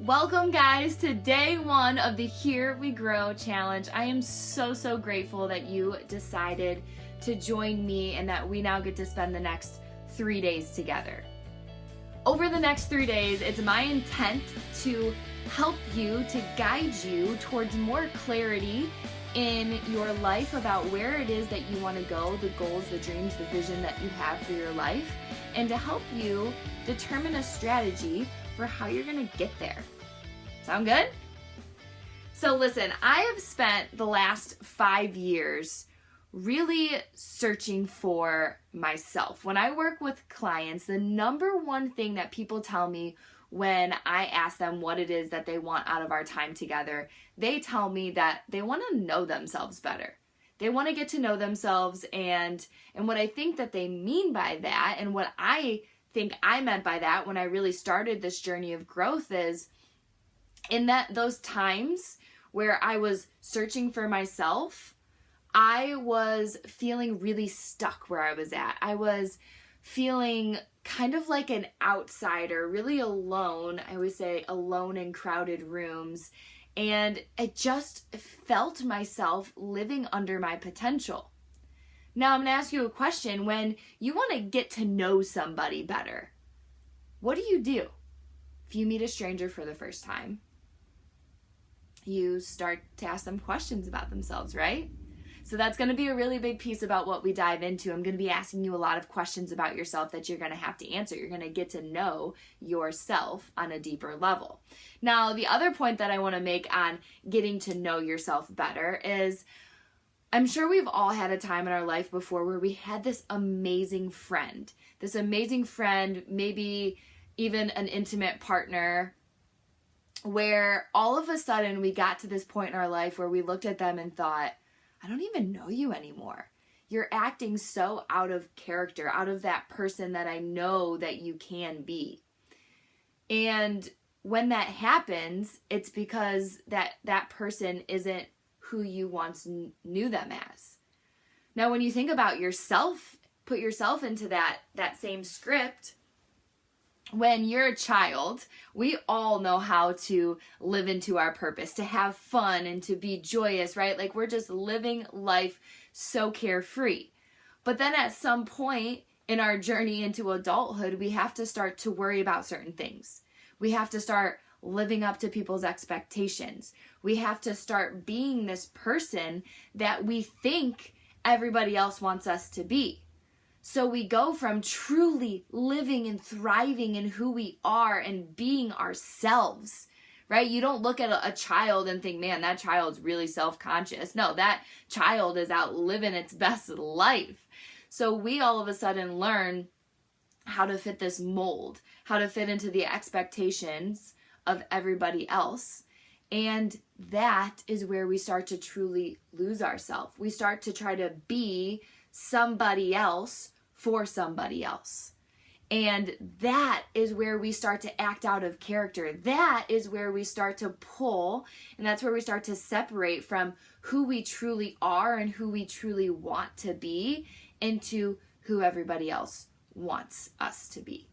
Welcome guys to day 1 of the Here We Grow challenge. I am so grateful that you decided to join me and that we now get to spend the next 3 days together. Over the next 3 days, it's my intent to help you, to guide you towards more clarity in your life about where it is that you want to go, the goals, the dreams, the vision that you have for your life, and to help you determine a strategy for how you're going to get there. Sound good? So listen, I have spent the last 5 years really searching for myself. When I work with clients, the number one thing that people tell me when I ask them what it is that they want out of our time together, they tell me that they want to know themselves better. They want to get to know themselves, and what I think that they mean by that, and what I think I meant by that when I really started this journey of growth, is in those times where I was searching for myself, I was feeling really stuck where I was at. I was feeling kind of like an outsider, really alone. I always say alone in crowded rooms. And I just felt myself living under my potential. Now I'm going to ask you a question. When you want to get to know somebody better, what do? If you meet a stranger for the first time, you start to ask them questions about themselves, right? So that's going to be a really big piece about what we dive into. I'm going to be asking you a lot of questions about yourself that you're going to have to answer. You're going to get to know yourself on a deeper level. Now, the other point that I want to make on getting to know yourself better is, I'm sure we've all had a time in our life before where we had this amazing friend, maybe even an intimate partner, where all of a sudden we got to this point in our life where we looked at them and thought, I don't even know you anymore. You're acting so out of character, out of that person that I know that you can be. And when that happens, it's because that person isn't who you once knew them as. Now, when you think about yourself, put yourself into that same script. When you're a child, we all know how to live into our purpose, to have fun and to be joyous, right? Like we're just living life so carefree. But then at some point in our journey into adulthood, we have to start to worry about certain things. We have to start living up to people's expectations. We have to start being this person that we think everybody else wants us to be. So we go from truly living and thriving in who we are and being ourselves, right? You don't look at a child and think, man, that child's really self-conscious. No, that child is out living its best life. So we all of a sudden learn how to fit this mold, how to fit into the expectations of everybody else. And that is where we start to truly lose ourselves. We start to try to be somebody else for somebody else. And that is where we start to act out of character. That is where we start to pull, and that's where we start to separate from who we truly are and who we truly want to be into who everybody else wants us to be.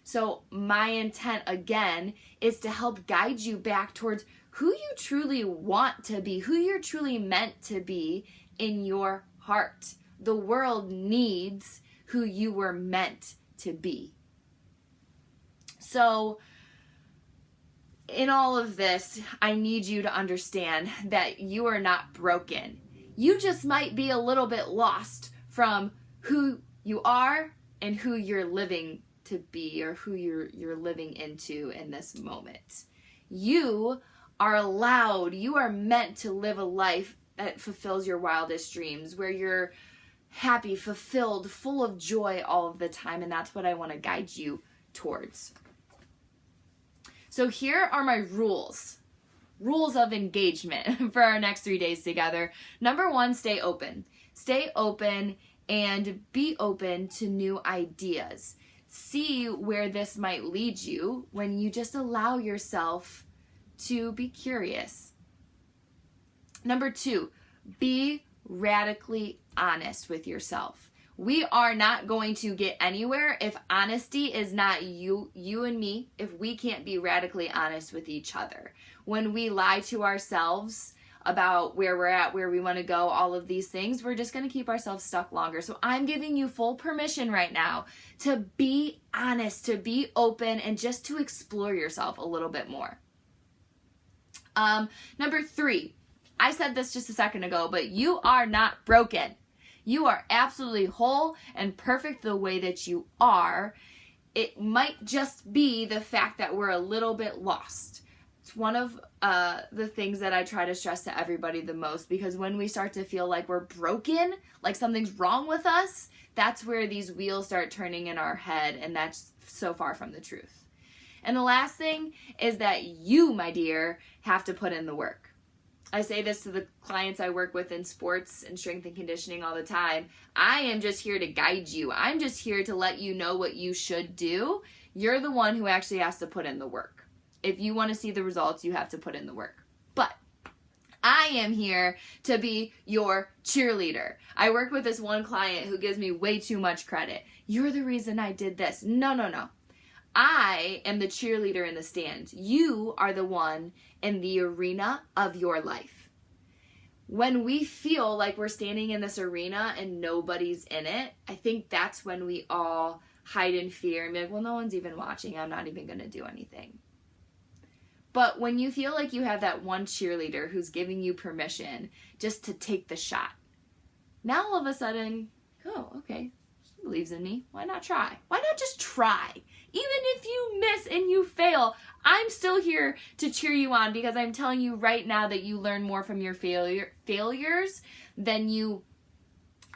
So my intent, again, is to help guide you back towards who you truly want to be, who you're truly meant to be in your heart. The world needs who you were meant to be. So in all of this, I need you to understand that you are not broken. You just might be a little bit lost from who you are and who you're living to be, or who you're living into in this moment. You are allowed, you are meant to live a life that fulfills your wildest dreams, where you're happy, fulfilled, full of joy all of the time, and that's what I want to guide you towards. So here are my rules of engagement for our next 3 days together. Number 1, stay open. Stay open and be open to new ideas. See where this might lead you when you just allow yourself to be curious. Number 2, be radically honest with yourself. We are not going to get anywhere if honesty is not you and me, if we can't be radically honest with each other. When we lie to ourselves about where we're at, where we want to go, all of these things, we're just going to keep ourselves stuck longer. So I'm giving you full permission right now to be honest, to be open, and just to explore yourself a little bit more. Number 3, I said this just a second ago, but you are not broken. You are absolutely whole and perfect the way that you are. It might just be the fact that we're a little bit lost. It's one of the things that I try to stress to everybody the most, because when we start to feel like we're broken, like something's wrong with us, that's where these wheels start turning in our head, and that's so far from the truth. And the last thing is that you, my dear, have to put in the work. I say this to the clients I work with in sports and strength and conditioning all the time. I am just here to guide you. I'm just here to let you know what you should do. You're the one who actually has to put in the work. If you want to see the results, you have to put in the work. But I am here to be your cheerleader. I work with this one client who gives me way too much credit. You're the reason I did this. No. I am the cheerleader in the stands. You are the one in the arena of your life. When we feel like we're standing in this arena and nobody's in it, I think that's when we all hide in fear and be like, well, no one's even watching. I'm not even going to do anything. But when you feel like you have that one cheerleader who's giving you permission just to take the shot, now all of a sudden, oh, okay, she believes in me. Why not try? Why not just try? Even if you miss and you fail, I'm still here to cheer you on, because I'm telling you right now that you learn more from your failures than you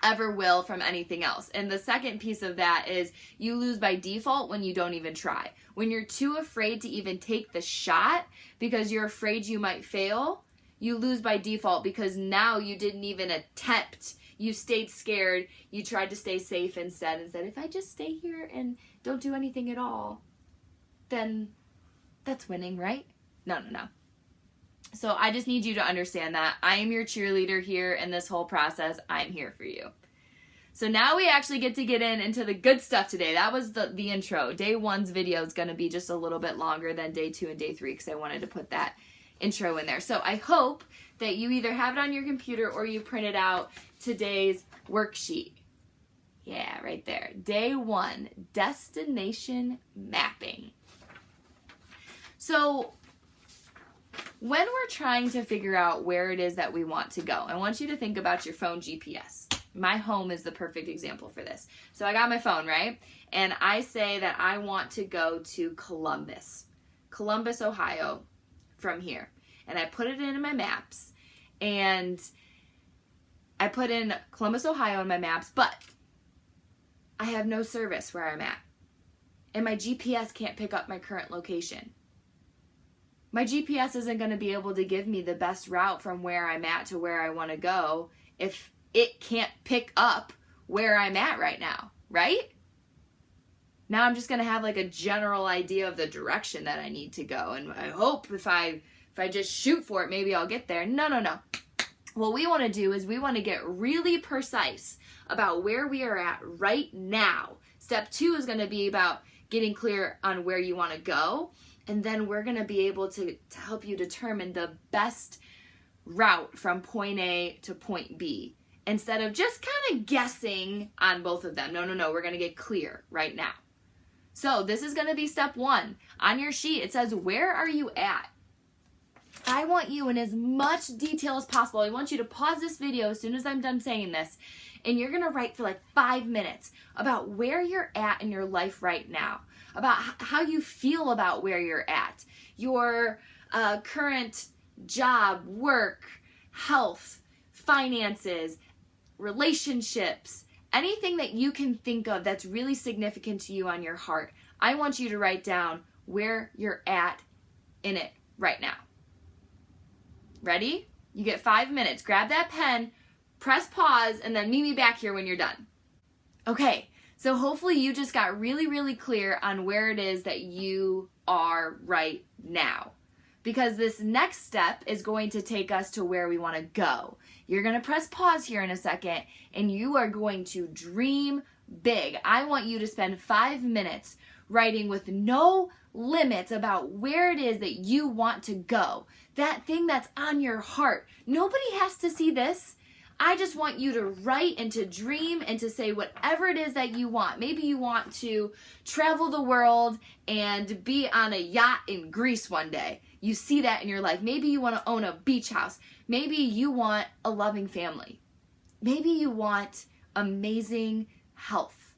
ever will from anything else. And the second piece of that is you lose by default when you don't even try. When you're too afraid to even take the shot because you're afraid you might fail, you lose by default because now you didn't even attempt. You stayed scared. You tried to stay safe instead and said, if I just stay here and don't do anything at all, then that's winning, right? No. So I just need you to understand that I am your cheerleader here in this whole process. I'm here for you. So now we actually get into the good stuff today. That was the intro. Day 1's video is going to be just a little bit longer than day 2 and day 3 because I wanted to put that intro in there. So I hope that you either have it on your computer or you printed out today's worksheet. Yeah, right there. Day 1, destination mapping. So when we're trying to figure out where it is that we want to go, I want you to think about your phone GPS. My home is the perfect example for this. So I got my phone, right? And I say that I want to go to Columbus, Ohio from here. And I put it in my maps. And I put in Columbus, Ohio in my maps, but I have no service where I'm at. And my GPS can't pick up my current location. My GPS isn't going to be able to give me the best route from where I'm at to where I want to go if it can't pick up where I'm at right now, right? Now I'm just going to have like a general idea of the direction that I need to go. And I hope if I just shoot for it, maybe I'll get there. No. What we want to do is we want to get really precise about where we are at right now. Step 2 is going to be about getting clear on where you want to go. And then we're going to be able to help you determine the best route from point A to point B, instead of just kind of guessing on both of them. No. We're going to get clear right now. So this is going to be step 1. On your sheet, it says, where are you at? I want you in as much detail as possible. I want you to pause this video as soon as I'm done saying this, and you're going to write for like 5 minutes about where you're at in your life right now, about how you feel about where you're at, your current job, work, health, finances, relationships, anything that you can think of that's really significant to you on your heart. I want you to write down where you're at in it right now. Ready? You get 5 minutes. Grab that pen, press pause, and then meet me back here when you're done. Okay, so hopefully you just got really, really clear on where it is that you are right now. because this next step is going to take us to where we want to go. You're going to press pause here in a second, and you are going to dream big. I want you to spend 5 minutes writing with no limits about where it is that you want to go. That thing that's on your heart. Nobody has to see this. I just want you to write and to dream and to say whatever it is that you want. Maybe you want to travel the world and be on a yacht in Greece one day. You see that in your life. Maybe you want to own a beach house. Maybe you want a loving family. Maybe you want amazing health.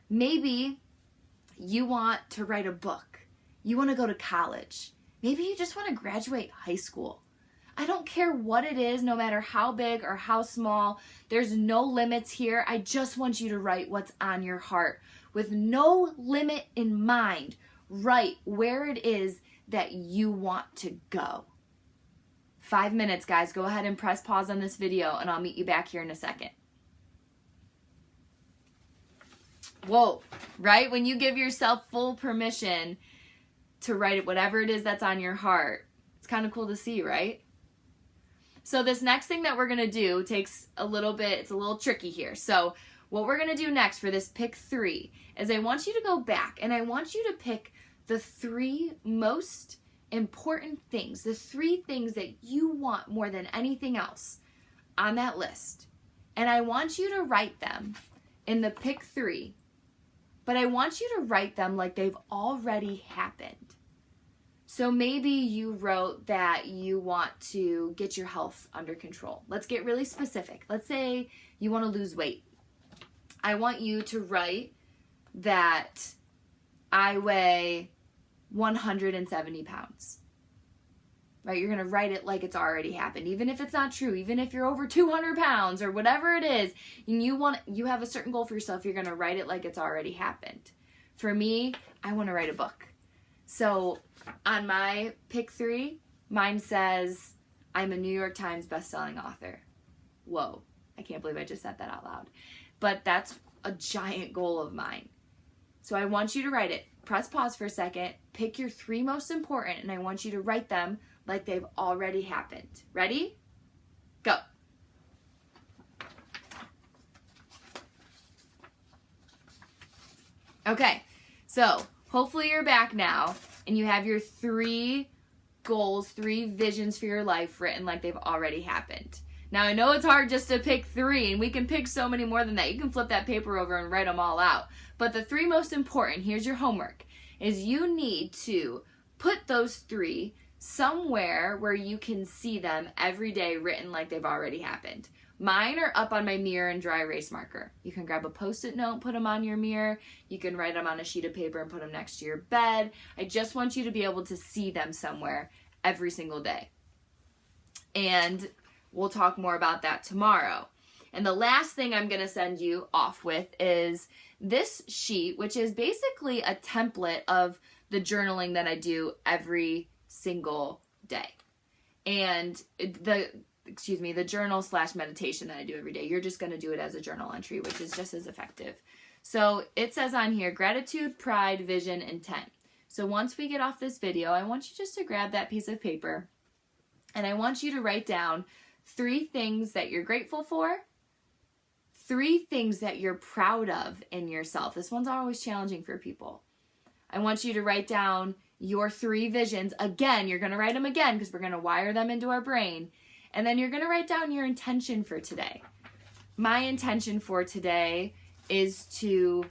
Maybe you want to write a book. You want to go to college. Maybe you just want to graduate high school. I don't care what it is, no matter how big or how small. There's no limits here. I just want you to write what's on your heart. With no limit in mind, write where it is that you want to go. 5 minutes, guys. Go ahead and press pause on this video, and I'll meet you back here in a second. Whoa, right? When you give yourself full permission to write whatever it is that's on your heart, it's kind of cool to see, right? So this next thing that we're going to do takes a little bit, it's a little tricky here. So what we're going to do next for this pick 3 is I want you to go back and I want you to pick the 3 most important things, the 3 things that you want more than anything else on that list. And I want you to write them in the pick 3, but I want you to write them like they've already happened. So maybe you wrote that you want to get your health under control. Let's get really specific. Let's say you want to lose weight. I want you to write that I weigh 170 pounds. Right? You're going to write it like it's already happened, even if it's not true, even if you're over 200 pounds or whatever it is, and you have a certain goal for yourself, you're going to write it like it's already happened. For me, I want to write a book. So on my pick 3, mine says, I'm a New York Times bestselling author. Whoa, I can't believe I just said that out loud. But that's a giant goal of mine. So I want you to write it. Press pause for a second, pick your 3 most important, and I want you to write them like they've already happened. Ready? Go. Okay, so hopefully you're back now and you have your 3 goals, 3 visions for your life written like they've already happened. Now, I know it's hard just to pick 3, and we can pick so many more than that. You can flip that paper over and write them all out. But the 3 most important, here's your homework, is you need to put those 3 somewhere where you can see them every day written like they've already happened. Mine are up on my mirror in dry erase marker. You can grab a Post-it note, put them on your mirror. You can write them on a sheet of paper and put them next to your bed. I just want you to be able to see them somewhere every single day. And we'll talk more about that tomorrow. And the last thing I'm going to send you off with is this sheet, which is basically a template of the journaling that I do every single day. And the journal/meditation that I do every day. You're just going to do it as a journal entry, which is just as effective. So it says on here, gratitude, pride, vision, intent. So once we get off this video, I want you just to grab that piece of paper and I want you to write down 3 things that you're grateful for, 3 things that you're proud of in yourself. This one's always challenging for people. I want you to write down your 3 visions. Again, you're going to write them again because we're going to wire them into our brain. And then you're going to write down your intention for today. My intention for today is to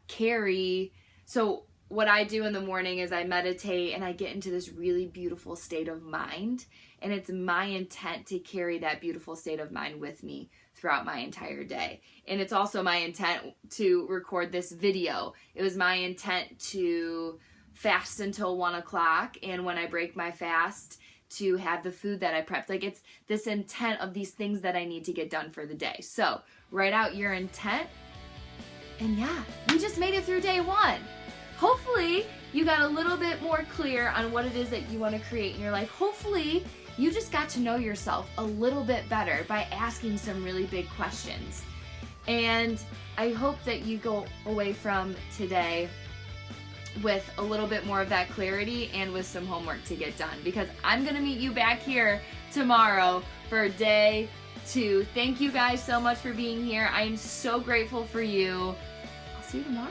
carry. So what I do in the morning is I meditate and I get into this really beautiful state of mind. And it's my intent to carry that beautiful state of mind with me throughout my entire day. And it's also my intent to record this video. It was my intent to fast until 1 o'clock. And when I break my fast, to have the food that I prepped. Like, it's this intent of these things that I need to get done for the day. So write out your intent. And yeah, we just made it through day 1. Hopefully you got a little bit more clear on what it is that you want to create in your life. Hopefully you just got to know yourself a little bit better by asking some really big questions. And I hope that you go away from today with a little bit more of that clarity and with some homework to get done, because I'm gonna meet you back here tomorrow for day 2. Thank you guys so much for being here. I am so grateful for you. I'll see you tomorrow.